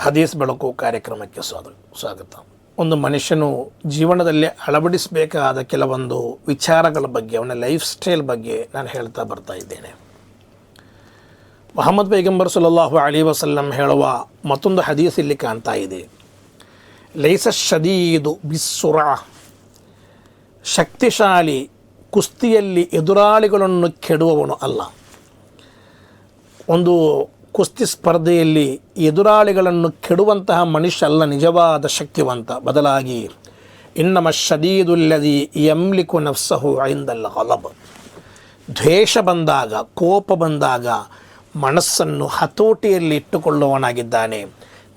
ಹದೀಸ್ ಬೆಳಕು ಕಾರ್ಯಕ್ರಮಕ್ಕೆ ಸ್ವಾಗತ. ಒಂದು ಮನುಷ್ಯನು ಜೀವನದಲ್ಲಿ ಅಳವಡಿಸಬೇಕಾದ ಕೆಲವೊಂದು ವಿಚಾರಗಳ ಬಗ್ಗೆ, ಅವನ ಲೈಫ್ ಸ್ಟೈಲ್ ಬಗ್ಗೆ ನಾನು ಹೇಳ್ತಾ ಬರ್ತಾ ಇದ್ದೇನೆ. ಮುಹಮ್ಮದ್ ಪೈಗಂಬರ್ ಸಲ್ಲಲ್ಲಾಹು ಅಲೈಹಿ ವಸಲ್ಲಂ ಹೇಳುವ ಮತ್ತೊಂದು ಹದೀಸ್ ಇಲ್ಲಿ ಕಾಣ್ತಾ ಇದೆ. ಲೈಸ ಶದೀದು ಬಿಸ್ಸುರಾ, ಶಕ್ತಿಶಾಲಿ ಕುಸ್ತಿಯಲ್ಲಿ ಎದುರಾಳಿಗಳನ್ನು ಕೆಡುವವನು ಅಲ್ಲ. ಒಂದು ಕುಸ್ತಿ ಸ್ಪರ್ಧೆಯಲ್ಲಿ ಎದುರಾಳಿಗಳನ್ನು ಕೆಡುವಂತಹ ಮನುಷ್ಯ ಅಲ್ಲ ನಿಜವಾದ ಶಕ್ತಿವಂತ. ಬದಲಾಗಿ ಇನ್ನಮ ಶದೀದುಲ್ಲದಿ ಯಮ್ಲಿಕು ನಫ್ಸಹು ಇಂದಲ್ ಗಲಬ್, ದ್ವೇಷ ಬಂದಾಗ, ಕೋಪ ಬಂದಾಗ ಮನಸ್ಸನ್ನು ಹತೋಟಿಯಲ್ಲಿ ಇಟ್ಟುಕೊಳ್ಳುವವನಾಗಿದ್ದಾನೆ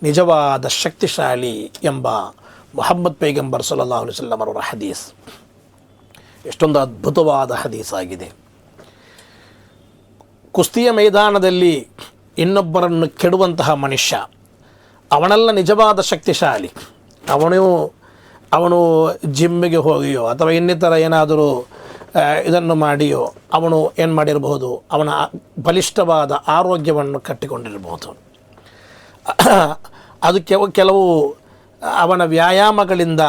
ನಿಜವಾದ ಶಕ್ತಿಶಾಲಿ ಎಂಬ ಮುಹಮ್ಮದ್ ಪೈಗಂಬರ್ ಸಲ್ಲಲ್ಲಾಹು ಅಲೈಹಿ ವಸಲ್ಲಂ ಅವರ ಹದೀಸ್. ಎಷ್ಟೊಂದು ಅದ್ಭುತವಾದ ಹದೀಸ್ ಆಗಿದೆ. ಕುಸ್ತಿಯ ಮೈದಾನದಲ್ಲಿ ಇನ್ನೊಬ್ಬರನ್ನು ಕೆಡುವಂತಹ ಮನುಷ್ಯ ಅವನೆಲ್ಲ ನಿಜವಾದ ಶಕ್ತಿಶಾಲಿ. ಅವನು ಜಿಮ್ಮಿಗೆ ಹೋಗಿಯೋ ಅಥವಾ ಇನ್ನಿತರ ಏನಾದರೂ ಇದನ್ನು ಮಾಡಿಯೋ ಅವನು ಏನು ಮಾಡಿರಬಹುದು, ಅವನ ಬಲಿಷ್ಠವಾದ ಆರೋಗ್ಯವನ್ನು ಕಟ್ಟಿಕೊಂಡಿರಬಹುದು. ಅದು ಕೆಲವು ಅವನ ವ್ಯಾಯಾಮಗಳಿಂದ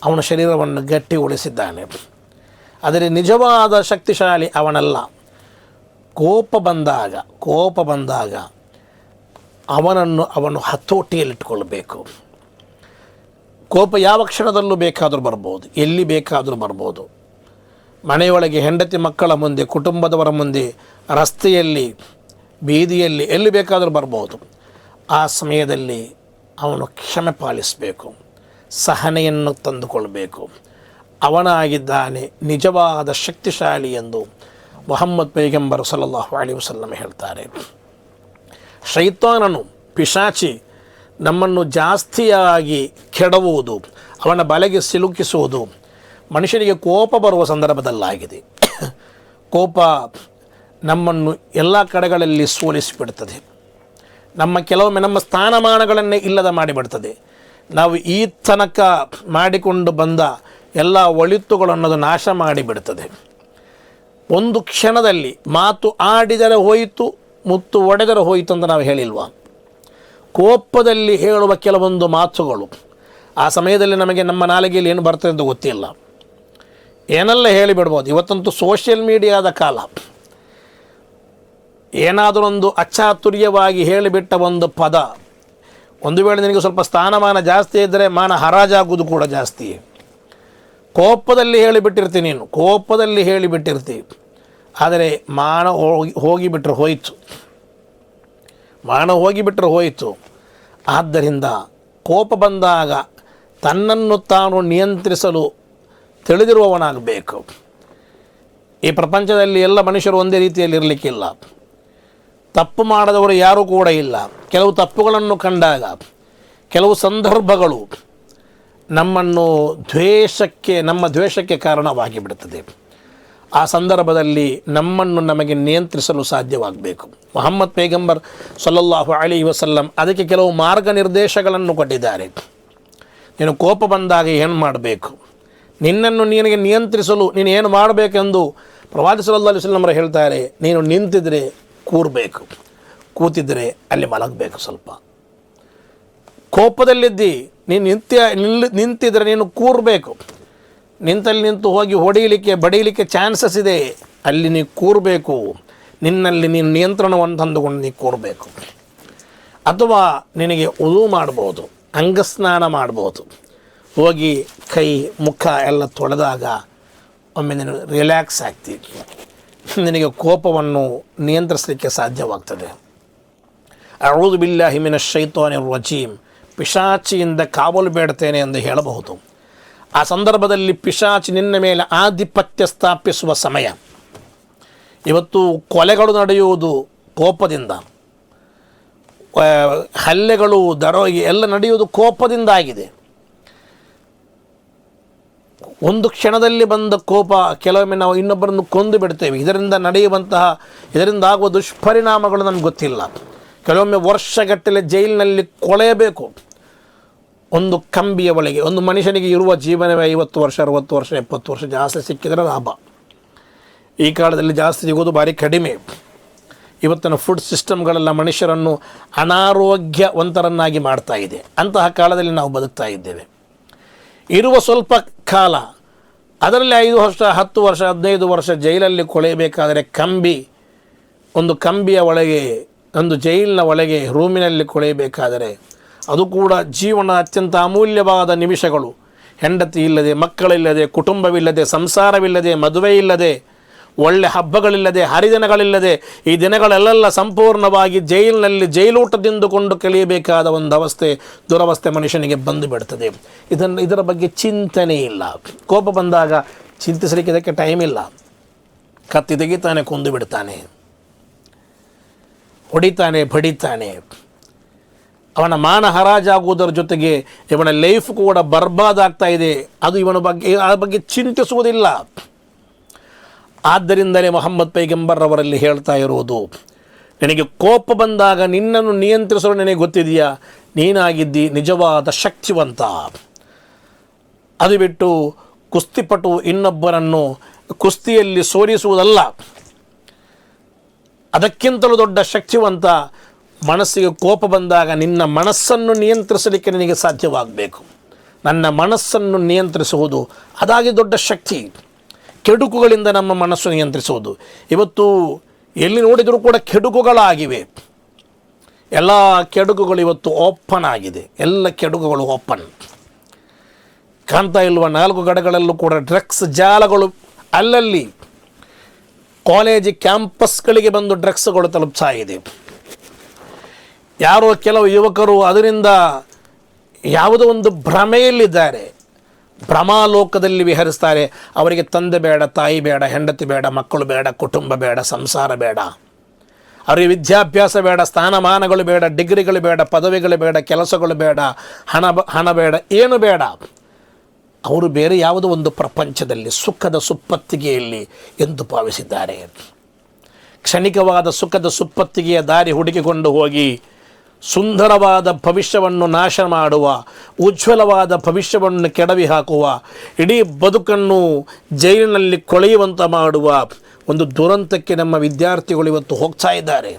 ಅವನ ಶರೀರವನ್ನು ಗಟ್ಟಿ ಉಳಿಸಿದ್ದಾನೆ. ಆದರೆ ನಿಜವಾದ ಶಕ್ತಿಶಾಲಿ ಅವನಲ್ಲ. ಕೋಪ ಬಂದಾಗ ಅವನು ಹತೋಟಿಯಲ್ಲಿಟ್ಟುಕೊಳ್ಳಬೇಕು. ಕೋಪ ಯಾವ ಕ್ಷಣದಲ್ಲೂ ಬೇಕಾದರೂ ಬರ್ಬೋದು, ಎಲ್ಲಿ ಬೇಕಾದರೂ ಬರ್ಬೋದು. ಮನೆಯೊಳಗೆ ಹೆಂಡತಿ ಮಕ್ಕಳ ಮುಂದೆ, ಕುಟುಂಬದವರ ಮುಂದೆ, ರಸ್ತೆಯಲ್ಲಿ, ಬೀದಿಯಲ್ಲಿ, ಎಲ್ಲಿ ಬೇಕಾದರೂ ಬರ್ಬೋದು. ಆ ಸಮಯದಲ್ಲಿ ಅವನು ಕ್ಷಮೆ ಪಾಲಿಸಬೇಕು, ಸಹನೆಯನ್ನು ತಂದುಕೊಳ್ಬೇಕು. ಅವನಾಗಿದ್ದಾನೆ ನಿಜವಾದ ಶಕ್ತಿಶಾಲಿ ಎಂದು ಮುಹಮ್ಮದ್ ಪೈಗಂಬರ್ ಸಲ್ಲಲ್ಲಾಹು ಅಲೈಹಿ ವಸಲ್ಲಂ ಹೇಳ್ತಾರೆ. ಶೈತಾನನು, ಪಿಶಾಚಿ ನಮ್ಮನ್ನು ಜಾಸ್ತಿಯಾಗಿ ಕೆಡವುವುದು, ಅವನ ಬಲೆಗೆ ಸಿಲುಕಿಸುವುದು ಮನುಷ್ಯನಿಗೆ ಕೋಪ ಬರುವ ಸಂದರ್ಭದಲ್ಲಾಗಿದೆ. ಕೋಪ ನಮ್ಮನ್ನು ಎಲ್ಲ ಕಡೆಗಳಲ್ಲಿ ಸೋಲಿಸಿಬಿಡ್ತದೆ. ಕೆಲವೊಮ್ಮೆ ನಮ್ಮ ಸ್ಥಾನಮಾನಗಳನ್ನೇ ಇಲ್ಲದ ಮಾಡಿಬಿಡ್ತದೆ. ನಾವು ಈ ತನಕ ಮಾಡಿಕೊಂಡು ಬಂದ ಎಲ್ಲ ಒಳಿತುಗಳನ್ನದು ನಾಶ ಮಾಡಿಬಿಡ್ತದೆ. ಒಂದು ಕ್ಷಣದಲ್ಲಿ ಮಾತು ಆಡಿದರೆ ಹೋಯಿತು, ಮುತ್ತು ಒಡೆದರೆ ಹೋಯಿತು ಅಂತ ನಾವು ಹೇಳಿಲ್ವಾ? ಕೋಪದಲ್ಲಿ ಹೇಳುವ ಕೆಲವೊಂದು ಮಾತುಗಳು ಆ ಸಮಯದಲ್ಲಿ ನಮಗೆ ನಮ್ಮ ನಾಲಿಗೆಯಲ್ಲಿ ಏನು ಬರ್ತದೆ ಅಂತ ಗೊತ್ತಿಲ್ಲ, ಏನೆಲ್ಲ ಹೇಳಿಬಿಡ್ಬೋದು. ಇವತ್ತಂತೂ ಸೋಷಿಯಲ್ ಮೀಡಿಯಾದ ಕಾಲ. ಏನಾದರೊಂದು ಅಚಾತುರ್ಯವಾಗಿ ಹೇಳಿಬಿಟ್ಟ ಒಂದು ಪದ, ಒಂದು ವೇಳೆ ನಿನಗೆ ಸ್ವಲ್ಪ ಸ್ಥಾನಮಾನ ಜಾಸ್ತಿ ಇದ್ದರೆ ಮಾನ ಹರಾಜಾಗುವುದು ಕೂಡ ಜಾಸ್ತಿ. ಕೋಪದಲ್ಲಿ ಹೇಳಿಬಿಟ್ಟಿರ್ತೀನಿ. ಆದರೆ ಮಾನ ಹೋಗಿಬಿಟ್ರೆ ಹೋಯಿತು. ಆದ್ದರಿಂದ ಕೋಪ ಬಂದಾಗ ತನ್ನನ್ನು ತಾನು ನಿಯಂತ್ರಿಸಲು ತಿಳಿದಿರುವವನಾಗಬೇಕು. ಈ ಪ್ರಪಂಚದಲ್ಲಿ ಎಲ್ಲ ಮನುಷ್ಯರು ಒಂದೇ ರೀತಿಯಲ್ಲಿ ಇರಲಿಕ್ಕಿಲ್ಲ. ತಪ್ಪು ಮಾಡದವರು ಯಾರೂ ಕೂಡ ಇಲ್ಲ. ಕೆಲವು ತಪ್ಪುಗಳನ್ನು ಕಂಡಾಗ, ಕೆಲವು ಸಂದರ್ಭಗಳು ನಮ್ಮ ದ್ವೇಷಕ್ಕೆ ಕಾರಣವಾಗಿ ಬಿಡುತ್ತದೆ. ಆ ಸಂದರ್ಭದಲ್ಲಿ ನಮಗೆ ನಿಯಂತ್ರಿಸಲು ಸಾಧ್ಯವಾಗಬೇಕು. ಮುಹಮ್ಮದ್ ಪೈಗಂಬರ್ ಸಲ್ಲಲ್ಲಾಹು ಅಲೈಹಿ ವಸಲ್ಲಂ ಅದಕ್ಕೆ ಕೆಲವು ಮಾರ್ಗನಿರ್ದೇಶಗಳನ್ನು ಕೊಟ್ಟಿದ್ದಾರೆ. ನೀನು ಕೋಪ ಬಂದಾಗ ಏನು ಮಾಡಬೇಕು, ನಿನಗೆ ನಿಯಂತ್ರಿಸಲು ನೀನು ಏನು ಮಾಡಬೇಕೆಂದು ಪ್ರವಾದಿ ಸಲ್ಲಲ್ಲಾಹು ಅಲೈಹಿ ವಸಲ್ಲಂ ಹೇಳ್ತಾರೆ. ನೀನು ನಿಂತಿದ್ರೆ ಕೂರಬೇಕು, ಕೂತಿದ್ರೆ ಅಲ್ಲಿ ಮಲಗಬೇಕು. ಸ್ವಲ್ಪ ಕೋಪದಲ್ಲಿದ್ದಿ ನೀನು ನಿಂತಿದ್ರೆ ನೀನು ಕೂರಬೇಕು. ನಿಂತು ಹೋಗಿ ಬಡಿಯಲಿಕ್ಕೆ ಚಾನ್ಸಸ್ ಇದೆ, ಅಲ್ಲಿ ನೀನು ಕೂರಬೇಕು. ನಿನ್ನಲ್ಲಿ ನೀನು ನಿಯಂತ್ರಣವನ್ನು ತಂದುಕೊಂಡು ನೀನು ಕೂರಬೇಕು. ಅಥವಾ ನಿನಗೆ ಉದು ಮಾಡ್ಬೋದು, ಅಂಗಸ್ನಾನ ಮಾಡ್ಬೋದು. ಹೋಗಿ ಕೈ ಮುಖ ಎಲ್ಲ ತೊಳೆದಾಗ ಒಮ್ಮೆ ನೀನು ರಿಲ್ಯಾಕ್ಸ್ ಆಗ್ತೀವಿ. ನಿನಗೆ ಕೋಪವನ್ನು ನಿಯಂತ್ರಿಸಲಿಕ್ಕೆ ಸಾಧ್ಯವಾಗ್ತದೆ. ಅಊದು ಬಿಲ್ಲಾಹಿ ಮಿನಶ್ ಶೈತಾನಿರ್ ರಜೀಮ್, ಪಿಶಾಚಿಯಿಂದ ಕಾವಲು ಬೇಡ್ತೇನೆ ಎಂದು ಹೇಳಬಹುದು. ಆ ಸಂದರ್ಭದಲ್ಲಿ ಪಿಶಾಚಿ ನಿನ್ನ ಮೇಲೆ ಆಧಿಪತ್ಯ ಸ್ಥಾಪಿಸುವ ಸಮಯ. ಇವತ್ತು ಕೊಲೆಗಳು ನಡೆಯುವುದು ಕೋಪದಿಂದ, ಹಲ್ಲೆಗಳು, ದರೋಗಿ ಎಲ್ಲ ನಡೆಯುವುದು ಕೋಪದಿಂದ ಆಗಿದೆ. ಒಂದು ಕ್ಷಣದಲ್ಲಿ ಬಂದ ಕೋಪ, ಕೆಲವೊಮ್ಮೆ ನಾವು ಇನ್ನೊಬ್ಬರನ್ನು ಕೊಂದು ಬಿಡ್ತೇವೆ. ಇದರಿಂದ ಆಗುವ ದುಷ್ಪರಿಣಾಮಗಳು ನಮ್ಗೆ ಗೊತ್ತಿಲ್ಲ. ಕೆಲವೊಮ್ಮೆ ವರ್ಷಗಟ್ಟಲೆ ಜೈಲಿನಲ್ಲಿ ಕೊಳೆಯಬೇಕು. ಒಂದು ಕಂಬಿಯ ಒಳಗೆ ಒಂದು ಮನುಷ್ಯನಿಗೆ ಇರುವ ಜೀವನವೇ 50 ವರ್ಷ, 60 ವರ್ಷ, 70 ವರ್ಷ. ಜಾಸ್ತಿ ಸಿಕ್ಕಿದರೆ ಲಾಭ. ಈ ಕಾಲದಲ್ಲಿ ಜಾಸ್ತಿ ಸಿಗೋದು ಭಾರಿ ಕಡಿಮೆ. ಇವತ್ತಿನ ಫುಡ್ ಸಿಸ್ಟಮ್ಗಳೆಲ್ಲ ಮನುಷ್ಯರನ್ನು ಅನಾರೋಗ್ಯವಂತರನ್ನಾಗಿ ಮಾಡ್ತಾ ಇದೆ. ಅಂತಹ ಕಾಲದಲ್ಲಿ ನಾವು ಬದುಕ್ತಾ ಇದ್ದೇವೆ. ಇರುವ ಸ್ವಲ್ಪ ಕಾಲ, ಅದರಲ್ಲಿ 5 ವರ್ಷ 10 ವರ್ಷ 15 ವರ್ಷ ಜೈಲಲ್ಲಿ ಕೊಳೆಯಬೇಕಾದರೆ ಒಂದು ಕಂಬಿಯ ಒಳಗೆ, ಒಂದು ಜೈಲಿನ ಒಳಗೆ ರೂಮಿನಲ್ಲಿ ಕೊಳೆಯಬೇಕಾದರೆ ಅದು ಕೂಡ ಜೀವನ ಅತ್ಯಂತ ಅಮೂಲ್ಯವಾದ ನಿಮಿಷಗಳು. ಹೆಂಡತಿ ಇಲ್ಲದೆ, ಮಕ್ಕಳಿಲ್ಲದೆ, ಕುಟುಂಬವಿಲ್ಲದೆ, ಸಂಸಾರವಿಲ್ಲದೆ, ಮದುವೆ ಇಲ್ಲದೆ, ಒಳ್ಳೆ ಹಬ್ಬಗಳಿಲ್ಲದೆ, ಹರಿದಿನಗಳಿಲ್ಲದೆ, ಈ ದಿನಗಳೆಲ್ಲ ಸಂಪೂರ್ಣವಾಗಿ ಜೈಲಿನಲ್ಲಿ ಜೈಲೂಟದಿಂದುಕೊಂಡು ಕಳೆಯಬೇಕಾದ ಒಂದು ದುರವಸ್ಥೆ ಮನುಷ್ಯನಿಗೆ ಬಂದು ಬಿಡ್ತದೆ. ಇದರ ಬಗ್ಗೆ ಚಿಂತನೆ ಇಲ್ಲ. ಕೋಪ ಬಂದಾಗ ಚಿಂತಿಸಲಿಕ್ಕೆ ಇದಕ್ಕೆ ಟೈಮ್ ಇಲ್ಲ. ಕತ್ತಿ ತೆಗಿತಾನೆ, ಕೊಂದು ಬಿಡ್ತಾನೆ, ಹೊಡಿತಾನೆ, ಬಡಿತಾನೆ. ಅವನ ಮಾನ ಹರಾಜಾಗುವುದರ ಜೊತೆಗೆ ಇವನ ಲೈಫ್ ಕೂಡ ಬರ್ಬಾದಾಗ್ತಾ ಇದೆ. ಅದು ಆ ಬಗ್ಗೆ ಚಿಂತಿಸುವುದಿಲ್ಲ. ಆದ್ದರಿಂದಲೇ ಮೊಹಮ್ಮದ್ ಪೈಗಂಬರ್ರವರಲ್ಲಿ ಹೇಳ್ತಾ ಇರುವುದು, ನಿನಗೆ ಕೋಪ ಬಂದಾಗ ನಿನ್ನನ್ನು ನಿಯಂತ್ರಿಸಲು ನಿನಗೆ ಗೊತ್ತಿದೆಯಾ? ನೀನಾಗಿದ್ದಿ ನಿಜವಾದ ಶಕ್ತಿವಂತ. ಅದು ಬಿಟ್ಟು ಕುಸ್ತಿಪಟು ಇನ್ನೊಬ್ಬರನ್ನು ಕುಸ್ತಿಯಲ್ಲಿ ಸೋಲಿಸುವುದಲ್ಲ. ಅದಕ್ಕಿಂತಲೂ ದೊಡ್ಡ ಶಕ್ತಿವಂತ ಮನಸ್ಸಿಗೆ ಕೋಪ ಬಂದಾಗ ನಿನ್ನ ಮನಸ್ಸನ್ನು ನಿಯಂತ್ರಿಸಲಿಕ್ಕೆ ನಿನಗೆ ಸಾಧ್ಯವಾಗಬೇಕು. ನನ್ನ ಮನಸ್ಸನ್ನು ನಿಯಂತ್ರಿಸುವುದು ಅದಾಗಿ ದೊಡ್ಡ ಶಕ್ತಿ. ಕೆಡುಕುಗಳಿಂದ ನಮ್ಮ ಮನಸ್ಸು ನಿಯಂತ್ರಿಸುವುದು. ಇವತ್ತು ಎಲ್ಲಿ ನೋಡಿದರೂ ಕೂಡ ಕೆಡುಕುಗಳಾಗಿವೆ. ಎಲ್ಲ ಕೆಡುಕುಗಳು ಇವತ್ತು ಓಪನ್ ಆಗಿದೆ. ಎಲ್ಲ ಕೆಡುಕುಗಳು ಓಪನ್. ಕಾಣ್ತಾ ಇಲ್ವ? 4 ಕಡೆಗಳಲ್ಲೂ ಕೂಡ ಡ್ರಗ್ಸ್ ಜಾಲಗಳು. ಅಲ್ಲಲ್ಲಿ ಕಾಲೇಜ್ ಕ್ಯಾಂಪಸ್ಗಳಿಗೆ ಬಂದು ಡ್ರಗ್ಸ್ಗಳು ತಲುಪ್ತಾ ಇದೆ. ಯಾರೋ ಕೆಲವು ಯುವಕರು ಅದರಿಂದ ಯಾವುದೋ ಒಂದು ಭ್ರಮೆಯಲ್ಲಿದ್ದಾರೆ, ಭ್ರಮಾಲೋಕದಲ್ಲಿ ವಿಹರಿಸ್ತಾರೆ. ಅವರಿಗೆ ತಂದೆ ಬೇಡ, ತಾಯಿ ಬೇಡ, ಹೆಂಡತಿ ಬೇಡ, ಮಕ್ಕಳು ಬೇಡ, ಕುಟುಂಬ ಬೇಡ, ಸಂಸಾರ ಬೇಡ, ಅವರಿಗೆ ವಿದ್ಯಾಭ್ಯಾಸ ಬೇಡ, ಸ್ಥಾನಮಾನಗಳು ಬೇಡ, ಡಿಗ್ರಿಗಳು ಬೇಡ, ಪದವಿಗಳು ಬೇಡ, ಕೆಲಸಗಳು ಬೇಡ, ಹಣ ಬೇಡ, ಏನು ಬೇಡ. ಅವರು ಬೇರೆ ಯಾವುದೋ ಒಂದು ಪ್ರಪಂಚದಲ್ಲಿ ಸುಖದ ಸುಪ್ಪತ್ತಿಗೆಯಲ್ಲಿ ಎಂದು ಭಾವಿಸಿದ್ದಾರೆ. ಕ್ಷಣಿಕವಾದ ಸುಖದ ಸುಪ್ಪತ್ತಿಗೆಯ ದಾರಿ ಹುಡುಕಿಕೊಂಡು ಹೋಗಿ ಸುಂದರವಾದ ಭವಿಷ್ಯವನ್ನು ನಾಶ ಮಾಡುವ, ಉಜ್ವಲವಾದ ಭವಿಷ್ಯವನ್ನು ಕೆಡವಿ ಹಾಕುವ, ಇಡೀ ಬದುಕನ್ನು ಜೈಲಿನಲ್ಲಿ ಕೊಳೆಯುವಂತ ಮಾಡುವ ಒಂದು ದುರಂತಕ್ಕೆ ನಮ್ಮ ವಿದ್ಯಾರ್ಥಿಗಳು ಇವತ್ತು ಹೋಗ್ತಾ ಇದ್ದಾರೆ.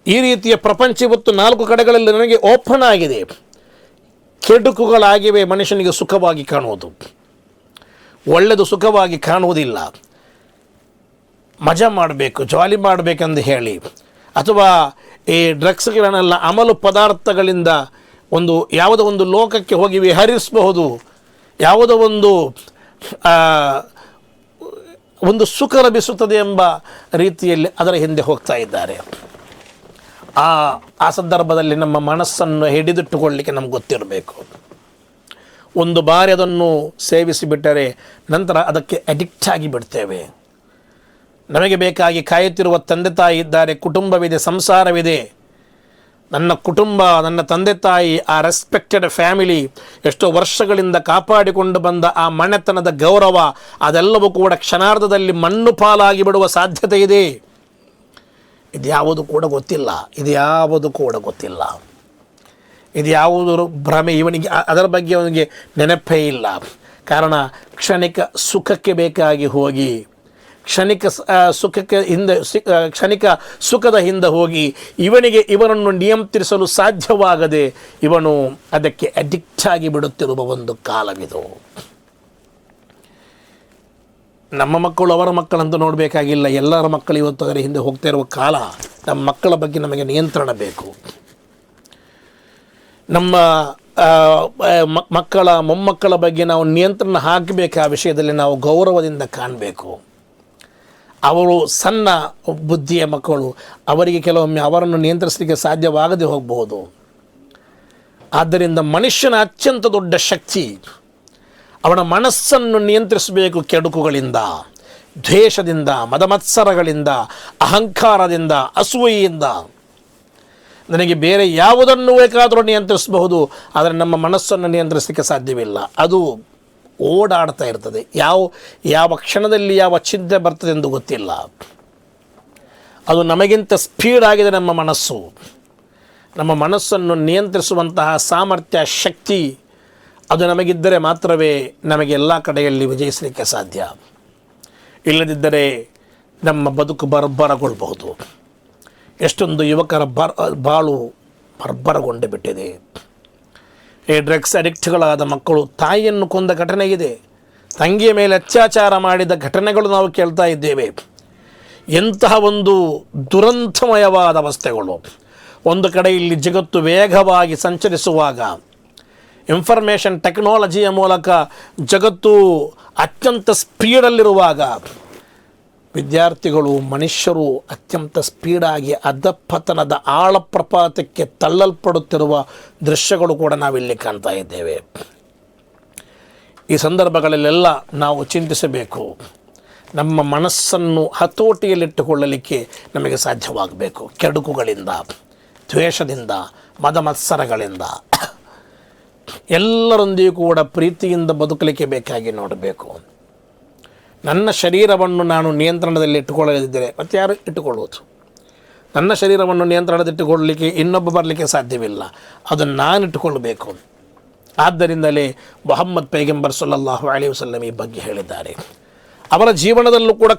ಈ ರೀತಿಯ ಪ್ರಪಂಚ ಇವತ್ತು 4 ಕಡೆಗಳಲ್ಲಿ ನನಗೆ ಓಪನ್ ಆಗಿದೆ. ಕೆಡುಕುಗಳಾಗಿವೆ. ಮನುಷ್ಯನಿಗೆ ಸುಖವಾಗಿ ಕಾಣುವುದು, ಒಳ್ಳೆಯದು ಸುಖವಾಗಿ ಕಾಣುವುದಿಲ್ಲ. ಮಜಾ ಮಾಡಬೇಕು, ಜಾಲಿ ಮಾಡಬೇಕೆಂದು ಹೇಳಿ, ಅಥವಾ ಈ ಡ್ರಗ್ಸ್ಗಳನ್ನೆಲ್ಲ ಅಮಲು ಪದಾರ್ಥಗಳಿಂದ ಯಾವುದೋ ಒಂದು ಲೋಕಕ್ಕೆ ಹೋಗಿ ವಿಹರಿಸಬಹುದು, ಯಾವುದೋ ಒಂದು ಸುಖ ಲಭಿಸುತ್ತದೆ ಎಂಬ ರೀತಿಯಲ್ಲಿ ಅದರ ಹಿಂದೆ ಹೋಗ್ತಾ ಇದ್ದಾರೆ. ಆ ಸಂದರ್ಭದಲ್ಲಿ ನಮ್ಮ ಮನಸ್ಸನ್ನು ಹಿಡಿದಿಟ್ಟುಕೊಳ್ಳಲಿಕ್ಕೆ ನಮ್ಗೆ ಗೊತ್ತಿರಬೇಕು. ಒಂದು ಬಾರಿ ಅದನ್ನು ಸೇವಿಸಿಬಿಟ್ಟರೆ ನಂತರ ಅದಕ್ಕೆ ಅಡಿಕ್ಟ್ ಆಗಿ ಬಿಡ್ತೇವೆ. ನಮಗೆ ಬೇಕಾಗಿ ಕಾಯುತ್ತಿರುವ ತಂದೆ ತಾಯಿ ಇದ್ದಾರೆ, ಕುಟುಂಬವಿದೆ, ಸಂಸಾರವಿದೆ. ನನ್ನ ಕುಟುಂಬ, ನನ್ನ ತಂದೆ ತಾಯಿ, ಆ ರೆಸ್ಪೆಕ್ಟೆಡ್ ಫ್ಯಾಮಿಲಿ, ಎಷ್ಟೋ ವರ್ಷಗಳಿಂದ ಕಾಪಾಡಿಕೊಂಡು ಬಂದ ಆ ಮನೆತನದ ಗೌರವ, ಅದೆಲ್ಲವೂ ಕೂಡ ಕ್ಷಣಾರ್ಧದಲ್ಲಿ ಮಣ್ಣು ಪಾಲಾಗಿ ಬಿಡುವ ಸಾಧ್ಯತೆ ಇದೆ. ಇದ್ಯಾವುದು ಕೂಡ ಗೊತ್ತಿಲ್ಲ. ಇದು ಯಾವುದೋ ಭ್ರಮೆ. ಇವನಿಗೆ ಅದರ ಬಗ್ಗೆ ಅವನಿಗೆ ನೆನಪೇ ಇಲ್ಲ. ಕಾರಣ ಕ್ಷಣಿಕ ಸುಖಕ್ಕೆ ಬೇಕಾಗಿ ಹೋಗಿ, ಕ್ಷಣಿಕ ಸುಖದ ಹಿಂದೆ ಹೋಗಿ ಇವನನ್ನು ನಿಯಂತ್ರಿಸಲು ಸಾಧ್ಯವಾಗದೆ ಇವನು ಅದಕ್ಕೆ ಅಡಿಕ್ಟ್ ಆಗಿ ಬಿಡುತ್ತಿರುವ ಒಂದು ಕಾಲವಿದು. ನಮ್ಮ ಮಕ್ಕಳು ಅವರ ಮಕ್ಕಳಂತೂ ನೋಡಬೇಕಾಗಿಲ್ಲ. ಎಲ್ಲರ ಮಕ್ಕಳು ಇವತ್ತು ಅದರ ಹಿಂದೆ ಹೋಗ್ತಾ ಇರುವ ಕಾಲ. ನಮ್ಮ ಮಕ್ಕಳ ಬಗ್ಗೆ ನಮಗೆ ನಿಯಂತ್ರಣ ಬೇಕು. ನಮ್ಮ ಮಕ್ಕಳ ಮೊಮ್ಮಕ್ಕಳ ಬಗ್ಗೆ ನಾವು ನಿಯಂತ್ರಣ ಹಾಕಬೇಕು. ಆ ವಿಷಯದಲ್ಲಿ ನಾವು ಗೌರವದಿಂದ ಕಾಣಬೇಕು. ಅವರು ಸಣ್ಣ ಬುದ್ಧಿಯ ಮಕ್ಕಳು, ಅವರಿಗೆ ಕೆಲವೊಮ್ಮೆ ಅವರನ್ನು ನಿಯಂತ್ರಿಸಲಿಕ್ಕೆ ಸಾಧ್ಯವಾಗದೆ ಹೋಗಬಹುದು. ಆದ್ದರಿಂದ ಮನುಷ್ಯನ ಅತ್ಯಂತ ದೊಡ್ಡ ಶಕ್ತಿ ಅವನ ಮನಸ್ಸನ್ನು ನಿಯಂತ್ರಿಸಬೇಕು. ಕೆಡುಕುಗಳಿಂದ, ದ್ವೇಷದಿಂದ, ಮದಮತ್ಸರಗಳಿಂದ, ಅಹಂಕಾರದಿಂದ, ಅಸೂಯೆಯಿಂದ. ನನಗೆ ಬೇರೆ ಯಾವುದನ್ನು ಬೇಕಾದರೂ ನಿಯಂತ್ರಿಸಬಹುದು, ಆದರೆ ನಮ್ಮ ಮನಸ್ಸನ್ನು ನಿಯಂತ್ರಿಸಲಿಕ್ಕೆ ಸಾಧ್ಯವಿಲ್ಲ. ಅದು ಓಡಾಡ್ತಾ ಇರ್ತದೆ. ಯಾವ ಕ್ಷಣದಲ್ಲಿ ಯಾವ ಚಿಂತೆ ಬರ್ತದೆ ಎಂದು ಗೊತ್ತಿಲ್ಲ. ಅದು ನಮಗಿಂತ ಸ್ಪೀಡ್ ಆಗಿದೆ ನಮ್ಮ ಮನಸ್ಸು. ನಮ್ಮ ಮನಸ್ಸನ್ನು ನಿಯಂತ್ರಿಸುವಂತಹ ಸಾಮರ್ಥ್ಯ, ಶಕ್ತಿ ಅದು ನಮಗಿದ್ದರೆ ಮಾತ್ರವೇ ನಮಗೆ ಎಲ್ಲ ಕಡೆಯಲ್ಲಿ ವಿಜಯಿಸಲಿಕ್ಕೆ ಸಾಧ್ಯ. ಇಲ್ಲದಿದ್ದರೆ ನಮ್ಮ ಬದುಕು ಬರ್ಬರಗೊಳ್ಬಹುದು. ಎಷ್ಟೊಂದು ಯುವಕರ ಬಾಳು ಬರ್ಬರಗೊಂಡು ಬಿಟ್ಟಿದೆ. ಈ ಡ್ರಗ್ಸ್ ಅಡಿಕ್ಟ್ಗಳಾದ ಮಕ್ಕಳು ತಾಯಿಯನ್ನು ಕೊಂದ ಘಟನೆ ಇದೆ. ತಂಗಿಯ ಮೇಲೆ ಅತ್ಯಾಚಾರ ಮಾಡಿದ ಘಟನೆಗಳು ನಾವು ಕೇಳ್ತಾ ಇದ್ದೇವೆ. ಎಂತಹ ಒಂದು ದುರಂತಮಯವಾದ ಅವಸ್ಥೆಗಳು. ಒಂದು ಕಡೆ ಇಲ್ಲಿ ಜಗತ್ತು ವೇಗವಾಗಿ ಸಂಚರಿಸುವಾಗ, ಇನ್ಫಾರ್ಮೇಷನ್ ಟೆಕ್ನಾಲಜಿಯ ಮೂಲಕ ಜಗತ್ತು ಅತ್ಯಂತ ಸ್ಪೀಡಲ್ಲಿರುವಾಗ, ವಿದ್ಯಾರ್ಥಿಗಳು ಮನುಷ್ಯರು ಅತ್ಯಂತ ಸ್ಪೀಡಾಗಿ ಅಧಪತನದ ಆಳಪ್ರಪಾತಕ್ಕೆ ತಳ್ಳಲ್ಪಡುತ್ತಿರುವ ದೃಶ್ಯಗಳು ಕೂಡ ನಾವಿಲ್ಲಿ ಕಾಣ್ತಾ ಇದ್ದೇವೆ. ಈ ಸಂದರ್ಭಗಳಲ್ಲೆಲ್ಲ ನಾವು ಚಿಂತಿಸಬೇಕು. ನಮ್ಮ ಮನಸ್ಸನ್ನು ಹತೋಟಿಯಲ್ಲಿಟ್ಟುಕೊಳ್ಳಲಿಕ್ಕೆ ನಮಗೆ ಸಾಧ್ಯವಾಗಬೇಕು. ಕೆಡುಕುಗಳಿಂದ, ದ್ವೇಷದಿಂದ, ಮದಮತ್ಸರಗಳಿಂದ ಎಲ್ಲರೊಂದಿಗೂ ಕೂಡ ಪ್ರೀತಿಯಿಂದ ಬದುಕಲಿಕ್ಕೆ ಬೇಕಾಗಿ ನೋಡಬೇಕು. ನನ್ನ ಶರೀರವನ್ನು ನಾನು ನಿಯಂತ್ರಣದಲ್ಲಿ ಇಟ್ಟುಕೊಳ್ಳದಿದ್ದರೆ ಮತ್ತೆ ಯಾರು ಇಟ್ಟುಕೊಳ್ಳುವುದು? ನನ್ನ ಶರೀರವನ್ನು ನಿಯಂತ್ರಣದಲ್ಲಿಟ್ಟುಕೊಳ್ಳಲಿಕ್ಕೆ ಇನ್ನೊಬ್ಬ ಬರಲಿಕ್ಕೆ ಸಾಧ್ಯವಿಲ್ಲ. ಅದನ್ನು ನಾನು ಇಟ್ಟುಕೊಳ್ಳಬೇಕು. ಆದ್ದರಿಂದಲೇ ಮೊಹಮ್ಮದ್ ಪೈಗಂಬರ್ ಸಲ್ಲಲ್ಲಾಹು ಅಲೈಹಿ ವಸಲ್ಲಂ ಈ ಬಗ್ಗೆ ಹೇಳಿದ್ದಾರೆ. ಅವರ ಜೀವನದಲ್ಲೂ ಕೂಡ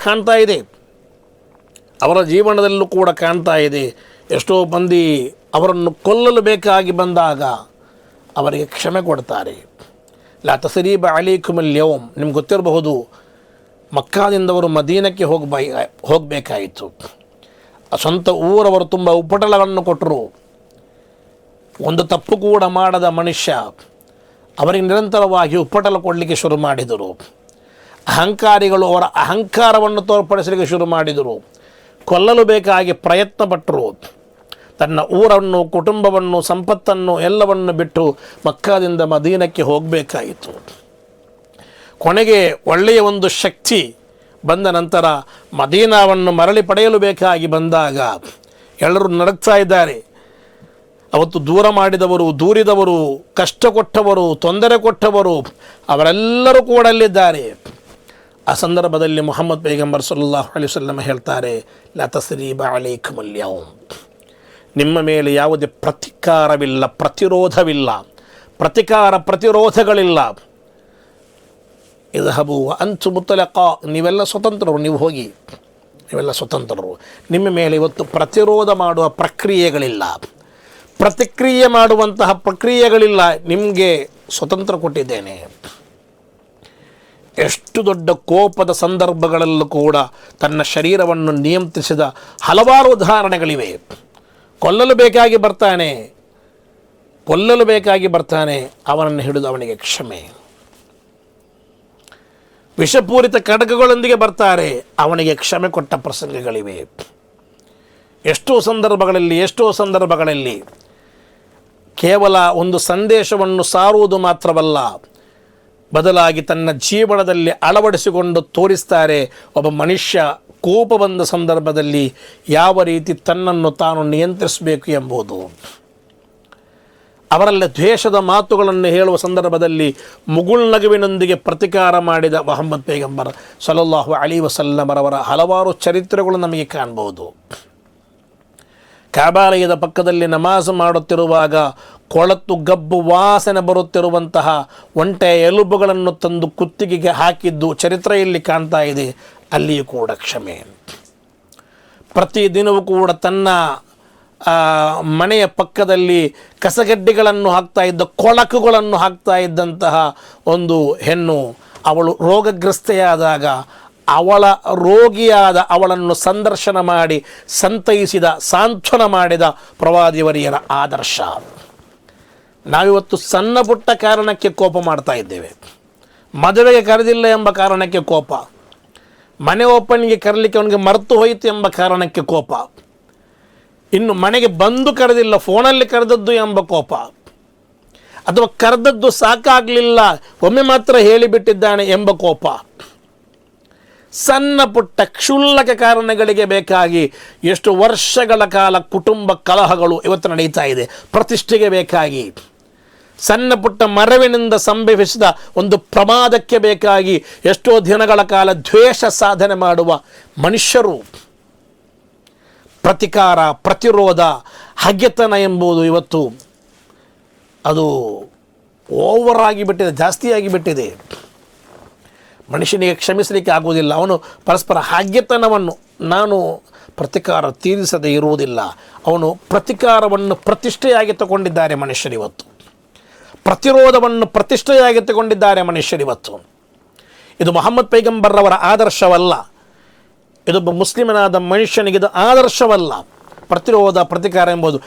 ಕಾಣ್ತಾ ಇದೆ. ಎಷ್ಟೋ ಮಂದಿ ಅವರನ್ನು ಕೊಲ್ಲಲು ಬೇಕಾಗಿ ಬಂದಾಗ ಅವರಿಗೆ ಕ್ಷಮೆ ಕೊಡ್ತಾರೆ. ಲಾ ತಸ್ರೀಬ ಅಲೈಕುಮುಲ್ ಯೌಮ್. ನಿಮ್ಗೆ ಗೊತ್ತಿರಬಹುದು, ಮಕ್ಕಾದಿಂದವರು ಮದೀನಕ್ಕೆ ಹೋಗಬೇಕಾಯಿತು. ಸ್ವಂತ ಊರವರು ತುಂಬ ಉಪಟಳವನ್ನು ಕೊಟ್ಟರು. ಒಂದು ತಪ್ಪು ಕೂಡ ಮಾಡದ ಮನುಷ್ಯ ಅವರಿಗೆ ನಿರಂತರವಾಗಿ ಉಪಟಳ ಕೊಡಲಿಕ್ಕೆ ಶುರು ಮಾಡಿದರು. ಅಹಂಕಾರಿಗಳು ಅವರ ಅಹಂಕಾರವನ್ನು ತೋರ್ಪಡಿಸಲಿಕ್ಕೆ ಶುರು ಮಾಡಿದರು. ಕೊಲ್ಲಲು ಬೇಕಾಗಿ ಪ್ರಯತ್ನಪಟ್ಟರು. ತನ್ನ ಊರನ್ನು, ಕುಟುಂಬವನ್ನು, ಸಂಪತ್ತನ್ನು ಎಲ್ಲವನ್ನು ಬಿಟ್ಟು ಮಕ್ಕಾದಿಂದ ಮದೀನಕ್ಕೆ ಹೋಗಬೇಕಾಯಿತು. ಕೊನೆಗೆ ಒಳ್ಳೆಯ ಒಂದು ಶಕ್ತಿ ಬಂದ ನಂತರ ಮದೀನಾವನ್ನು ಮರಳಿ ಪಡೆಯಲು ಬೇಕಾಗಿ ಬಂದಾಗ ಎಲ್ಲರೂ ನಡಗ್ತಾ ಇದ್ದಾರೆ. ಅವತ್ತು ದೂರ ಮಾಡಿದವರು, ದೂರಿದವರು, ಕಷ್ಟ ಕೊಟ್ಟವರು, ತೊಂದರೆ ಕೊಟ್ಟವರು ಅವರೆಲ್ಲರೂ ಕೂಡ ಅಲ್ಲಿದ್ದಾರೆ. ಆ ಸಂದರ್ಭದಲ್ಲಿ ಮೊಹಮ್ಮದ್ ಪೈಗಂಬರ್ ಸಲ್ಲಲ್ಲಾಹು ಅಲೈಹಿ ವಸಲ್ಲಂ ಹೇಳ್ತಾರೆ, ಲಾ ತಸ್ರೀಬ ಅಲೈಕುಮುಲ್ ಯೌಮ್. ನಿಮ್ಮ ಮೇಲೆ ಯಾವುದೇ ಪ್ರತಿಕಾರವಿಲ್ಲ, ಪ್ರತಿರೋಧವಿಲ್ಲ, ಪ್ರತಿರೋಧಗಳಿಲ್ಲ. ಇದ್ಹಬು ಅಂತು ಮುತ್ತಲಕ. ನೀವೆಲ್ಲ ಸ್ವತಂತ್ರರು, ನೀವು ಹೋಗಿ, ನೀವೆಲ್ಲ ಸ್ವತಂತ್ರರು. ನಿಮ್ಮ ಮೇಲೆ ಇವತ್ತು ಪ್ರತಿರೋಧ ಮಾಡುವ ಪ್ರಕ್ರಿಯೆಗಳಿಲ್ಲ, ಪ್ರತಿಕ್ರಿಯೆ ಮಾಡುವಂತಹ ಪ್ರಕ್ರಿಯೆಗಳಿಲ್ಲ. ನಿಮಗೆ ಸ್ವತಂತ್ರ ಕೊಟ್ಟಿದ್ದೇನೆ. ಎಷ್ಟು ದೊಡ್ಡ ಕೋಪದ ಸಂದರ್ಭಗಳಲ್ಲೂ ಕೂಡ ತನ್ನ ಶರೀರವನ್ನು ನಿಯಂತ್ರಿಸಿದ ಹಲವಾರು ಉದಾಹರಣೆಗಳಿವೆ. ಕೊಲ್ಲಲು ಬೇಕಾಗಿ ಬರ್ತಾನೆ, ಅವನನ್ನು ಹಿಡಿದು ಅವನಿಗೆ ಕ್ಷಮೆ. ವಿಷಪೂರಿತ ಖಡ್ಗಗಳೊಂದಿಗೆ ಬರ್ತಾರೆ, ಅವನಿಗೆ ಕ್ಷಮೆ ಕೊಟ್ಟ ಪ್ರಸಂಗಗಳಿವೆ. ಎಷ್ಟೋ ಸಂದರ್ಭಗಳಲ್ಲಿ ಕೇವಲ ಒಂದು ಸಂದೇಶವನ್ನು ಸಾರುವುದು ಮಾತ್ರವಲ್ಲ, ಬದಲಾಗಿ ತನ್ನ ಜೀವನದಲ್ಲಿ ಅಳವಡಿಸಿಕೊಂಡು ತೋರಿಸ್ತಾರೆ. ಒಬ್ಬ ಮನುಷ್ಯ ಕೋಪ ಬಂದ ಸಂದರ್ಭದಲ್ಲಿ ಯಾವ ರೀತಿ ತನ್ನನ್ನು ತಾನು ನಿಯಂತ್ರಿಸಬೇಕು ಎಂಬುದು. ಅವರಲ್ಲಿ ದ್ವೇಷದ ಮಾತುಗಳನ್ನು ಹೇಳುವ ಸಂದರ್ಭದಲ್ಲಿ ಮುಗುಳ್ನಗುವಿನೊಂದಿಗೆ ಪ್ರತಿಕಾರ ಮಾಡಿದ ಮೊಹಮ್ಮದ್ ಪೈಗಂಬರ್ ಸಲ್ಲಲ್ಲಾಹು ಅಲೈಹಿ ವಸಲ್ಲಂ ಅವರ ಹಲವಾರು ಚರಿತ್ರೆಗಳು ನಮಗೆ ಕಾಣಬಹುದು. ಕಾಬಾಲಯದ ಪಕ್ಕದಲ್ಲಿ ನಮಾಜ್ ಮಾಡುತ್ತಿರುವಾಗ ಕೊಳತು ಗಬ್ಬು ವಾಸನೆ ಬರುತ್ತಿರುವಂತಹ ಒಂಟೆಯ ಎಲುಬುಗಳನ್ನು ತಂದು ಕುತ್ತಿಗೆಗೆ ಹಾಕಿದ್ದು ಚರಿತ್ರೆಯಲ್ಲಿ ಕಾಣ್ತಾ ಇದೆ. ಅಲ್ಲಿಯೂ ಕೂಡ ಕ್ಷಮೆ. ಪ್ರತಿದಿನವೂ ಕೂಡ ತನ್ನ ಮನೆಯ ಪಕ್ಕದಲ್ಲಿ ಕಸಗಡ್ಡೆಗಳನ್ನು ಹಾಕ್ತಾ ಇದ್ದ, ಕೊಳಕುಗಳನ್ನು ಹಾಕ್ತಾ ಇದ್ದಂತಹ ಒಂದು ಹೆಣ್ಣು, ಅವಳು ರೋಗಗ್ರಸ್ತೆಯಾದಾಗ ಅವಳನ್ನು ಸಂದರ್ಶನ ಮಾಡಿ ಸಂತೈಸಿದ, ಸಾಂತ್ವನ ಮಾಡಿದ ಪ್ರವಾದಿವರಿಯರ ಆದರ್ಶ. ನಾವಿವತ್ತು ಸಣ್ಣ ಪುಟ್ಟ ಕಾರಣಕ್ಕೆ ಕೋಪ ಮಾಡ್ತಾ ಇದ್ದೇವೆ. ಮದುವೆಗೆ ಕರೆದಿಲ್ಲ ಎಂಬ ಕಾರಣಕ್ಕೆ ಕೋಪ, ಮನೆ ಓಪನ್ಗೆ ಕರೀಲಿಕ್ಕೆ ಅವನಿಗೆ ಮರೆತು ಹೋಯಿತು ಎಂಬ ಕಾರಣಕ್ಕೆ ಕೋಪ, ಇನ್ನು ಮನೆಗೆ ಬಂದು ಕರೆದಿಲ್ಲ, ಫೋನಲ್ಲಿ ಕರೆದದ್ದು ಎಂಬ ಕೋಪ, ಅಥವಾ ಕರೆದದ್ದು ಸಾಕಾಗಲಿಲ್ಲ, ಒಮ್ಮೆ ಮಾತ್ರ ಹೇಳಿಬಿಟ್ಟಿದ್ದಾನೆ ಎಂಬ ಕೋಪ. ಸಣ್ಣ ಪುಟ್ಟ ಕ್ಷುಲ್ಲಕ ಕಾರಣಗಳಿಗೆ ಬೇಕಾಗಿ ಎಷ್ಟು ವರ್ಷಗಳ ಕಾಲ ಕುಟುಂಬ ಕಲಹಗಳು ಇವತ್ತು ನಡೀತಾ ಇದೆ. ಪ್ರತಿಷ್ಠೆಗೆ ಬೇಕಾಗಿ, ಸಣ್ಣ ಪುಟ್ಟ ಮರವಿನಿಂದ ಸಂಭವಿಸಿದ ಒಂದು ಪ್ರಮಾದಕ್ಕೆ ಬೇಕಾಗಿ ಎಷ್ಟೋ ದಿನಗಳ ಕಾಲ ದ್ವೇಷ ಸಾಧನೆ ಮಾಡುವ ಮನುಷ್ಯರು. ಪ್ರತಿಕಾರ, ಪ್ರತಿರೋಧ, ಹಗೆತನ ಎಂಬುದು ಇವತ್ತು ಅದು ಓವರ್ ಆಗಿಬಿಟ್ಟಿದೆ, ಜಾಸ್ತಿಯಾಗಿಬಿಟ್ಟಿದೆ. ಮನುಷ್ಯನಿಗೆ ಕ್ಷಮಿಸಲಿಕ್ಕೆ ಆಗುವುದಿಲ್ಲ. ಅವನು ಪರಸ್ಪರ ಹಗೆತನವನ್ನು ನಾನು ಪ್ರತಿಕಾರ ತೀರಿಸದೇ ಇರುವುದಿಲ್ಲ. ಅವನು ಪ್ರತಿಕಾರವನ್ನು ಪ್ರತಿಷ್ಠೆಯಾಗಿ ತಗೊಂಡಿದ್ದಾರೆ ಮನುಷ್ಯರಿವತ್ತು. ಪ್ರತಿರೋಧವನ್ನು ಪ್ರತಿಷ್ಠೆಯಾಗಿ ತಗೊಂಡಿದ್ದಾರೆ ಮನುಷ್ಯರಿವತ್ತು. ಇದು ಮೊಹಮ್ಮದ್ ಪೈಗಂಬರ್ರವರ ಆದರ್ಶವಲ್ಲ. ಇದೊಬ್ಬ ಮುಸ್ಲಿಮನಾದ ಮನುಷ್ಯನಿಗಿದು ಆದರ್ಶವಲ್ಲ. ಪ್ರತಿರೋಧ ಪ್ರತಿಕಾರ ಎಂಬುದು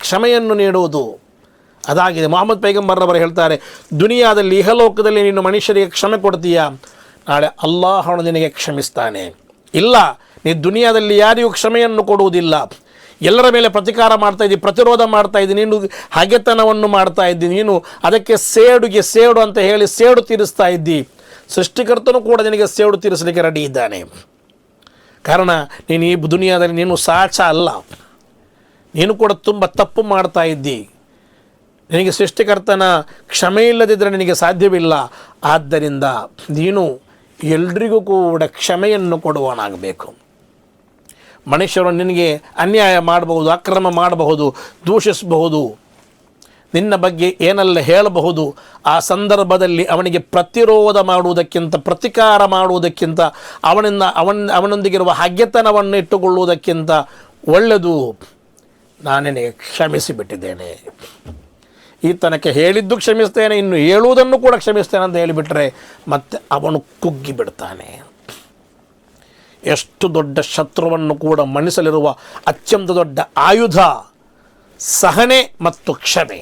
ಕ್ಷಮೆಯನ್ನು ನೀಡುವುದು ಅದಾಗಿದೆ. ಮೊಹಮ್ಮದ್ ಪೈಗಂಬರ್ರವರು ಹೇಳ್ತಾರೆ, ದುನಿಯಾದಲ್ಲಿ ಇಹಲೋಕದಲ್ಲಿ ನೀನು ಮನುಷ್ಯರಿಗೆ ಕ್ಷಮೆ ಕೊಡ್ತೀಯಾ, ನಾಳೆ ಅಲ್ಲಾಹನು ನಿನಗೆ ಕ್ಷಮಿಸ್ತಾನೆ. ಇಲ್ಲ, ನೀ ದುನಿಯಾದಲ್ಲಿ ಯಾರಿಗೂ ಕ್ಷಮೆಯನ್ನು ಕೊಡುವುದಿಲ್ಲ. ಎಲ್ಲರ ಮೇಲೆ ಪ್ರತಿಕಾರ ಮಾಡ್ತಾಯಿದ್ದಿ, ಪ್ರತಿರೋಧ ಮಾಡ್ತಾಯಿದ್ದಿ, ನೀನು ಹಗೆತನವನ್ನು ಮಾಡ್ತಾಯಿದ್ದಿ, ನೀನು ಅದಕ್ಕೆ ಸೇಡು ಅಂತ ಹೇಳಿ ಸೇಡು ತೀರಿಸ್ತಾ ಇದ್ದಿ. ಸೃಷ್ಟಿಕರ್ತನೂ ಕೂಡ ನಿನಗೆ ಸೇಡು ತೀರಿಸಲಿಕ್ಕೆ ರೆಡಿ ಇದ್ದಾನೆ. ಕಾರಣ ನೀನು ಈ ದುನಿಯಾದಲ್ಲಿ ನೀನು ಸಾಚ ಅಲ್ಲ, ನೀನು ಕೂಡ ತುಂಬ ತಪ್ಪು ಮಾಡ್ತಾ ಇದ್ದಿ. ನಿನಗೆ ಸೃಷ್ಟಿಕರ್ತನ ಕ್ಷಮೆ ಇಲ್ಲದಿದ್ದರೆ ನಿನಗೆ ಸಾಧ್ಯವಿಲ್ಲ. ಆದ್ದರಿಂದ ನೀನು ಎಲ್ರಿಗೂ ಕೂಡ ಕ್ಷಮೆಯನ್ನು ಕೊಡುವನಾಗಬೇಕು. ಮನುಷ್ಯರು ನಿನಗೆ ಅನ್ಯಾಯ ಮಾಡಬಹುದು, ಅಕ್ರಮ ಮಾಡಬಹುದು, ದೂಷಿಸಬಹುದು, ನಿನ್ನ ಬಗ್ಗೆ ಏನೆಲ್ಲ ಹೇಳಬಹುದು. ಆ ಸಂದರ್ಭದಲ್ಲಿ ಅವನಿಗೆ ಪ್ರತಿರೋಧ ಮಾಡುವುದಕ್ಕಿಂತ, ಪ್ರತಿಕಾರ ಮಾಡುವುದಕ್ಕಿಂತ, ಅವನೊಂದಿಗಿರುವ ಹಗೆತನವನ್ನು ಇಟ್ಟುಕೊಳ್ಳುವುದಕ್ಕಿಂತ ಒಳ್ಳೆಯದು ನಾನು ನಿನಗೆ ಕ್ಷಮಿಸಿಬಿಟ್ಟಿದ್ದೇನೆ, ಈ ತನಕ ಹೇಳಿದ್ದು ಕ್ಷಮಿಸ್ತೇನೆ, ಇನ್ನು ಹೇಳುವುದನ್ನು ಕೂಡ ಕ್ಷಮಿಸ್ತೇನೆ ಅಂತ ಹೇಳಿಬಿಟ್ರೆ ಮತ್ತೆ ಅವನು ಕುಗ್ಗಿಬಿಡ್ತಾನೆ. ಎಷ್ಟು ದೊಡ್ಡ ಶತ್ರುವನ್ನು ಕೂಡ ಮಣಿಸಲಿರುವ ಅತ್ಯಂತ ದೊಡ್ಡ ಆಯುಧ ಸಹನೆ ಮತ್ತು ಕ್ಷಮೆ.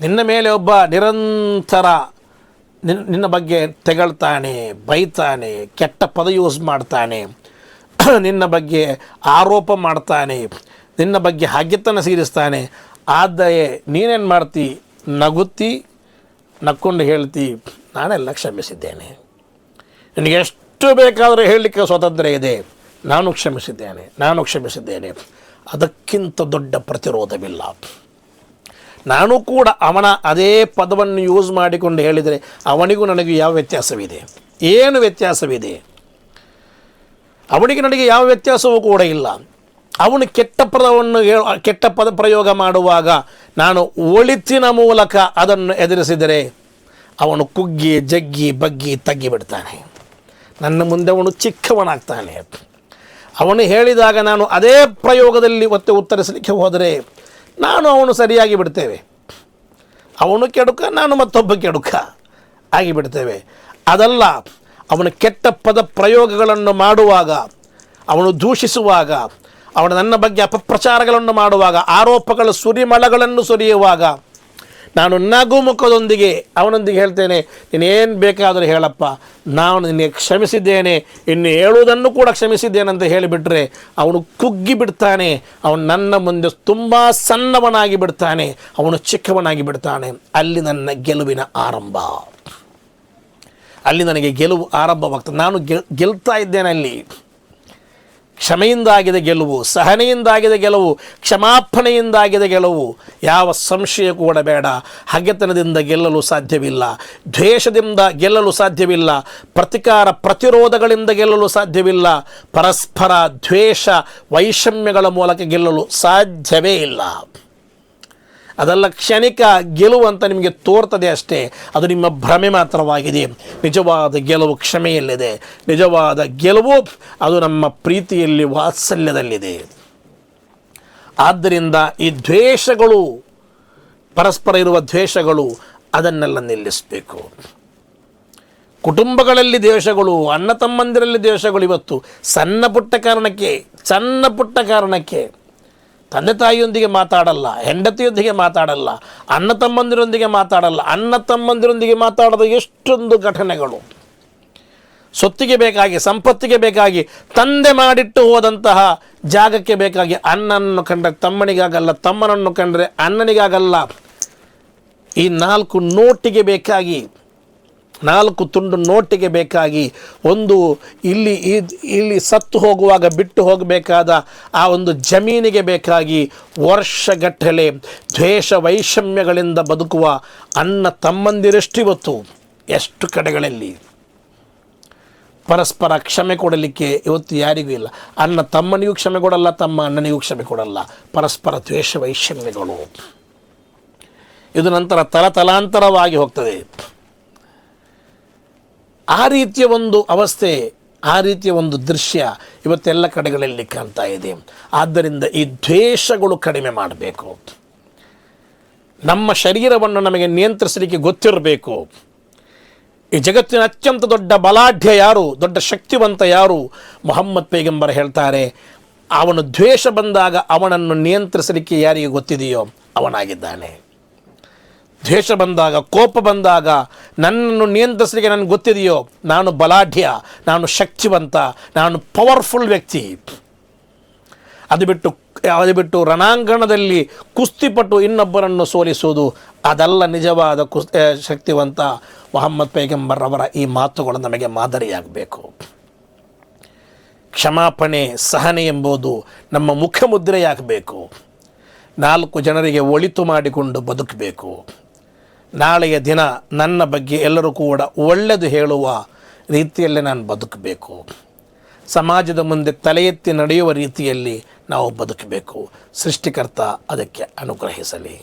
ನಿನ್ನ ಮೇಲೆ ಒಬ್ಬ ನಿರಂತರ ನಿನ್ನ ಬಗ್ಗೆ ತೆಗಳ್ತಾನೆ, ಬೈತಾನೆ, ಕೆಟ್ಟ ಪದ ಯೂಸ್ ಮಾಡ್ತಾನೆ, ನಿನ್ನ ಬಗ್ಗೆ ಆರೋಪ ಮಾಡ್ತಾನೆ, ನಿನ್ನ ಬಗ್ಗೆ ಹಗೆತನ ಸೇರಿಸ್ತಾನೆ. ಆದರೆ ನೀನೇನು ಮಾಡ್ತಿ? ನಕ್ಕೊಂಡು ಹೇಳ್ತಿ, ನಾನೆಲ್ಲ ಕ್ಷಮಿಸಿದ್ದೇನೆ, ನಿನಗೆ ಎಷ್ಟು ಬೇಕಾದರೂ ಹೇಳಲಿಕ್ಕೆ ಸ್ವಾತಂತ್ರ್ಯ ಇದೆ, ನಾನು ಕ್ಷಮಿಸಿದ್ದೇನೆ. ಅದಕ್ಕಿಂತ ದೊಡ್ಡ ಪ್ರತಿರೋಧವಿಲ್ಲ. ನಾನು ಕೂಡ ಅವನ ಅದೇ ಪದವನ್ನು ಯೂಸ್ ಮಾಡಿಕೊಂಡು ಹೇಳಿದರೆ ಅವನಿಗೂ ನನಗೂ ಯಾವ ವ್ಯತ್ಯಾಸವಿದೆ? ಏನು ವ್ಯತ್ಯಾಸವಿದೆ? ಅವನಿಗೆ ನನಗೆ ಯಾವ ವ್ಯತ್ಯಾಸವೂ ಕೂಡ ಇಲ್ಲ. ಅವನು ಕೆಟ್ಟ ಪದ ಪ್ರಯೋಗ ಮಾಡುವಾಗ ನಾನು ಒಳಿತಿನ ಮೂಲಕ ಅದನ್ನು ಎದುರಿಸಿದರೆ ಅವನು ಕುಗ್ಗಿ ಜಗ್ಗಿ ಬಗ್ಗಿ ತಗ್ಗಿಬಿಡ್ತಾನೆ. ನನ್ನ ಮುಂದೆ ಅವನು ಚಿಕ್ಕವನಾಗ್ತಾನೆ. ಅವನು ಹೇಳಿದಾಗ ನಾನು ಅದೇ ಪ್ರಯೋಗದಲ್ಲಿ ಉತ್ತರಿಸಲಿಕ್ಕೆ ಹೋದರೆ ಅವನು ಸರಿಯಾಗಿ ಬಿಡ್ತೇವೆ. ಅವನು ಕೆಡುಕ, ನಾನು ಮತ್ತೊಬ್ಬ ಕೆಡುಕ ಆಗಿಬಿಡ್ತೇವೆ. ಅದಲ್ಲ, ಅವನು ಕೆಟ್ಟ ಪದ ಪ್ರಯೋಗಗಳನ್ನು ಮಾಡುವಾಗ, ಅವನು ದೂಷಿಸುವಾಗ, ಅವನು ನನ್ನ ಬಗ್ಗೆ ಅಪಪ್ರಚಾರಗಳನ್ನು ಮಾಡುವಾಗ, ಆರೋಪಗಳ ಸುರಿಮಳಗಳನ್ನು ಸುರಿಯುವಾಗ ನಾನು ನಗುಮುಖದೊಂದಿಗೆ ಅವನೊಂದಿಗೆ ಹೇಳ್ತೇನೆ, ನೀನೇನು ಬೇಕಾದರೂ ಹೇಳಪ್ಪ, ನಾನು ನಿನಗೆ ಕ್ಷಮಿಸಿದ್ದೇನೆ, ಇನ್ನು ಹೇಳುವುದನ್ನು ಕೂಡ ಕ್ಷಮಿಸಿದ್ದೇನೆ ಅಂತ ಹೇಳಿಬಿಟ್ರೆ ಅವನು ಕುಗ್ಗಿ ಬಿಡ್ತಾನೆ. ಅವನು ನನ್ನ ಮುಂದೆ ತುಂಬ ಸಣ್ಣವನಾಗಿ ಬಿಡ್ತಾನೆ, ಅವನು ಚಿಕ್ಕವನಾಗಿ ಬಿಡ್ತಾನೆ. ಅಲ್ಲಿ ನನ್ನ ಗೆಲುವಿನ ಆರಂಭ, ಅಲ್ಲಿ ನನಗೆ ಗೆಲುವು ಆರಂಭವಾಗ್ತದೆ. ನಾನು ಗೆಲ್ತಾ ಇದ್ದೇನೆ. ಅಲ್ಲಿ ಕ್ಷಮೆಯಿಂದಾಗಿದೆ ಗೆಲುವು, ಸಹನೆಯಿಂದಾಗಿದೆ ಗೆಲುವು, ಕ್ಷಮಾಪಣೆಯಿಂದಾಗಿದೆ ಗೆಲುವು. ಯಾವ ಸಂಶಯ ಕೂಡ ಬೇಡ. ಹಗೆತನದಿಂದ ಗೆಲ್ಲಲು ಸಾಧ್ಯವಿಲ್ಲ, ದ್ವೇಷದಿಂದ ಗೆಲ್ಲಲು ಸಾಧ್ಯವಿಲ್ಲ, ಪ್ರತಿರೋಧಗಳಿಂದ ಗೆಲ್ಲಲು ಸಾಧ್ಯವಿಲ್ಲ, ಪರಸ್ಪರ ದ್ವೇಷ ವೈಷಮ್ಯಗಳ ಮೂಲಕ ಗೆಲ್ಲಲು ಸಾಧ್ಯವೇ ಇಲ್ಲ. ಅದೆಲ್ಲ ಕ್ಷಣಿಕ ಗೆಲುವು ಅಂತ ನಿಮಗೆ ತೋರ್ತದೆ ಅಷ್ಟೇ, ಅದು ನಿಮ್ಮ ಭ್ರಮೆ ಮಾತ್ರವಾಗಿದೆ. ನಿಜವಾದ ಗೆಲುವು ಕ್ಷಮೆಯಲ್ಲಿದೆ. ನಿಜವಾದ ಗೆಲುವು ಅದು ನಮ್ಮ ಪ್ರೀತಿಯಲ್ಲಿ, ವಾತ್ಸಲ್ಯದಲ್ಲಿದೆ. ಆದ್ದರಿಂದ ಈ ದ್ವೇಷಗಳು, ಪರಸ್ಪರ ಇರುವ ದ್ವೇಷಗಳು, ಅದನ್ನೆಲ್ಲ ನಿಲ್ಲಿಸಬೇಕು. ಕುಟುಂಬಗಳಲ್ಲಿ ದ್ವೇಷಗಳು, ಅಣ್ಣ ತಮ್ಮಂದಿರಲ್ಲಿ ದ್ವೇಷಗಳು ಇವತ್ತು ಸಣ್ಣ ಪುಟ್ಟ ಕಾರಣಕ್ಕೆ ತಂದೆ ತಾಯಿಯೊಂದಿಗೆ ಮಾತಾಡಲ್ಲ, ಹೆಂಡತಿಯೊಂದಿಗೆ ಮಾತಾಡಲ್ಲ, ಅಣ್ಣ ತಮ್ಮಂದಿರೊಂದಿಗೆ ಮಾತಾಡದ ಎಷ್ಟೊಂದು ಘಟನೆಗಳು. ಸೊತ್ತಿಗೆ ಬೇಕಾಗಿ, ಸಂಪತ್ತಿಗೆ ಬೇಕಾಗಿ, ತಂದೆ ಮಾಡಿಟ್ಟು ಹೋದಂತಹ ಜಾಗಕ್ಕೆ ಬೇಕಾಗಿ ಅಣ್ಣನನ್ನು ಕಂಡ್ರೆ ತಮ್ಮನಿಗಾಗಲ್ಲ, ತಮ್ಮನನ್ನು ಕಂಡ್ರೆ ಅಣ್ಣನಿಗಾಗಲ್ಲ. ಈ 4 ನೋಟಿಗೆ ಬೇಕಾಗಿ, 4 ತುಂಡು ನೋಟಿಗೆ ಬೇಕಾಗಿ, ಒಂದು ಇಲ್ಲಿ ಸತ್ತು ಹೋಗುವಾಗ ಬಿಟ್ಟು ಹೋಗಬೇಕಾದ ಆ ಒಂದು ಜಮೀನಿಗೆ ಬೇಕಾಗಿ ವರ್ಷಗಟ್ಟಲೆ ದ್ವೇಷ ವೈಷಮ್ಯಗಳಿಂದ ಬದುಕುವ ಅಣ್ಣ ತಮ್ಮಂದಿರಷ್ಟಿವತ್ತು ಎಷ್ಟು ಕಡೆಗಳಲ್ಲಿ ಪರಸ್ಪರ ಕ್ಷಮೆ ಕೊಡಲಿಕ್ಕೆ ಇವತ್ತು ಯಾರಿಗೂ ಇಲ್ಲ. ಅಣ್ಣ ತಮ್ಮನಿಗೂ ಕ್ಷಮೆ ಕೊಡಲ್ಲ, ತಮ್ಮ ಅಣ್ಣನಿಗೂ ಕ್ಷಮೆ ಕೊಡಲ್ಲ. ಪರಸ್ಪರ ದ್ವೇಷ ವೈಷಮ್ಯಗಳು ಇದು ನಂತರ ತಲಾಂತರವಾಗಿ ಹೋಗ್ತದೆ. ಆ ರೀತಿಯ ಒಂದು ಅವಸ್ಥೆ, ಆ ರೀತಿಯ ಒಂದು ದೃಶ್ಯ ಇವತ್ತೆಲ್ಲ ಕಡೆಗಳಲ್ಲಿ ಕಾಣ್ತಾ ಇದೆ. ಆದ್ದರಿಂದ ಈ ದ್ವೇಷಗಳು ಕಡಿಮೆ ಮಾಡಬೇಕು. ನಮ್ಮ ಶರೀರವನ್ನು ನಮಗೆ ನಿಯಂತ್ರಿಸಲಿಕ್ಕೆ ಗೊತ್ತಿರಬೇಕು. ಈ ಜಗತ್ತಿನ ಅತ್ಯಂತ ದೊಡ್ಡ ಬಲಾಢ್ಯ ಯಾರು, ದೊಡ್ಡ ಶಕ್ತಿವಂತ ಯಾರು? ಮೊಹಮ್ಮದ್ ಪೈಗಂಬರ್ ಹೇಳ್ತಾರೆ, ಅವನು ದ್ವೇಷ ಬಂದಾಗ ಅವನನ್ನು ನಿಯಂತ್ರಿಸಲಿಕ್ಕೆ ಯಾರಿಗೆ ಗೊತ್ತಿದೆಯೋ ಅವನಾಗಿದ್ದಾನೆ. ದ್ವೇಷ ಬಂದಾಗ, ಕೋಪ ಬಂದಾಗ ನನ್ನನ್ನು ನಿಯಂತ್ರಿಸಲಿಕ್ಕೆ ನನಗೆ ಗೊತ್ತಿದೆಯೋ ನಾನು ಬಲಾಢ್ಯ, ನಾನು ಶಕ್ತಿವಂತ, ನಾನು ಪವರ್ಫುಲ್ ವ್ಯಕ್ತಿ. ಅದು ಬಿಟ್ಟು ರಣಾಂಗಣದಲ್ಲಿ ಕುಸ್ತಿಪಟ್ಟು ಇನ್ನೊಬ್ಬರನ್ನು ಸೋಲಿಸುವುದು ಅದಲ್ಲ ನಿಜವಾದ ಶಕ್ತಿವಂತ. ಮೊಹಮ್ಮದ್ ಪೈಗಂಬರ್ ಅವರ ಈ ಮಾತುಗಳು ನಮಗೆ ಮಾದರಿಯಾಗಬೇಕು. ಕ್ಷಮಾಪಣೆ, ಸಹನೆ ಎಂಬುದು ನಮ್ಮ ಮುಖಮುದ್ರೆಯಾಗಬೇಕು. 4 ಜನರಿಗೆ ಒಳಿತು ಮಾಡಿಕೊಂಡು ಬದುಕಬೇಕು. ನಾಳೆಯ ದಿನ ನನ್ನ ಬಗ್ಗೆ ಎಲ್ಲರೂ ಕೂಡ ಒಳ್ಳೆಯದು ಹೇಳುವ ರೀತಿಯಲ್ಲೇ ನಾನು ಬದುಕಬೇಕು. ಸಮಾಜದ ಮುಂದೆ ತಲೆ ಎತ್ತಿ ನಡೆಯುವ ರೀತಿಯಲ್ಲಿ ನಾವು ಬದುಕಬೇಕು. ಸೃಷ್ಟಿಕರ್ತ ಅದಕ್ಕೆ ಅನುಗ್ರಹಿಸಲಿ.